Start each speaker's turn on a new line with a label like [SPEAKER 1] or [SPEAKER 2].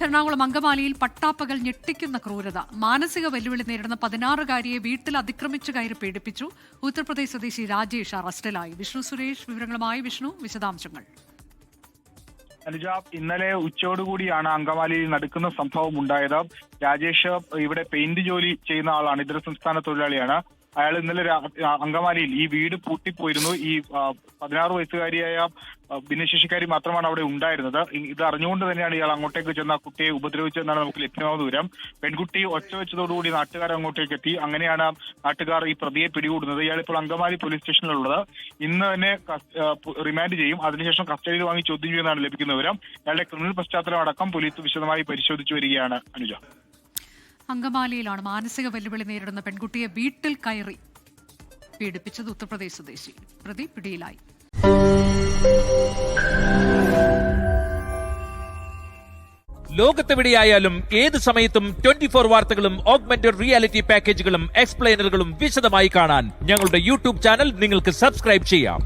[SPEAKER 1] എറണാകുളം അങ്കമാലിയിൽ പട്ടാപ്പകൽ ഞെട്ടിക്കുന്ന ക്രൂരത. മാനസിക വെല്ലുവിളി നേരിടുന്ന 16-കാരിയെ വീട്ടിൽ അതിക്രമിച്ചു കയറി പീഡിപ്പിച്ചു. ഉത്തർപ്രദേശ് സ്വദേശി രാജേഷ് അറസ്റ്റിലായി. വിഷ്ണു സുരേഷ് വിവരങ്ങളുമായി. വിഷ്ണു, വിശദാംശങ്ങൾ.
[SPEAKER 2] അനുജ, ഇന്നലെ ഉച്ചയോടുകൂടിയാണ് അങ്കമാലിയിൽ നടക്കുന്ന സംഭവം ഉണ്ടായത്. രാജേഷ് ഇവിടെ പെയിന്റ് ജോലി ചെയ്യുന്ന ആളാണ്, ഇതര സംസ്ഥാന തൊഴിലാളിയാണ്. അയാൾ ഇന്നലെ അങ്കമാലിയിൽ ഈ വീട് പൂട്ടിപ്പോയിരുന്നു. ഈ 16 വയസ്സുകാരിയായ ഭിന്നശേഷിക്കാരി മാത്രമാണ് അവിടെ ഉണ്ടായിരുന്നത്. ഇത് അറിഞ്ഞുകൊണ്ട് തന്നെയാണ് ഇയാൾ അങ്ങോട്ടേക്ക് ചെന്ന കുട്ടിയെ ഉപദ്രവിച്ചതെന്നാണ് നമുക്ക് ലഭ്യമാകുന്ന വിവരം. പെൺകുട്ടി ഒച്ച വെച്ചതോടുകൂടി നാട്ടുകാർ അങ്ങോട്ടേക്ക് എത്തി. അങ്ങനെയാണ് നാട്ടുകാർ ഈ പ്രതിയെ പിടികൂടുന്നത്. ഇയാൾ ഇപ്പോൾ അങ്കമാലി പോലീസ് സ്റ്റേഷനിലുള്ളത്. ഇന്ന് തന്നെ റിമാൻഡ് ചെയ്യും. അതിനുശേഷം കസ്റ്റഡിയിൽ വാങ്ങി ചോദ്യം ചെയ്യുന്നതാണ് ലഭിക്കുന്ന വിവരം. ഇയാളുടെ ക്രിമിനൽ പശ്ചാത്തലം അടക്കം പോലീസ് വിശദമായി പരിശോധിച്ചു വരികയാണ്. അനുജ,
[SPEAKER 1] അങ്കമാലിയിലാണ് മാനസിക വെല്ലുവിളി നേരിടുന്ന പെൺകുട്ടിയെ വീട്ടിൽ കയറി പീഡിപ്പിച്ചത്. ഉത്തർപ്രദേശ് സ്വദേശി പ്രതി പിടിയിലായി.
[SPEAKER 3] ലോകത്തെവിടെയായാലും ഏത് സമയത്തും 24 വാർത്തകളും ഓഗ്മെന്റഡ് റിയാലിറ്റി പാക്കേജുകളും എക്സ്പ്ലെയിനറുകളും വിശദമായി കാണാൻ ഞങ്ങളുടെ യൂട്യൂബ് ചാനൽ നിങ്ങൾക്ക് സബ്സ്ക്രൈബ് ചെയ്യാം.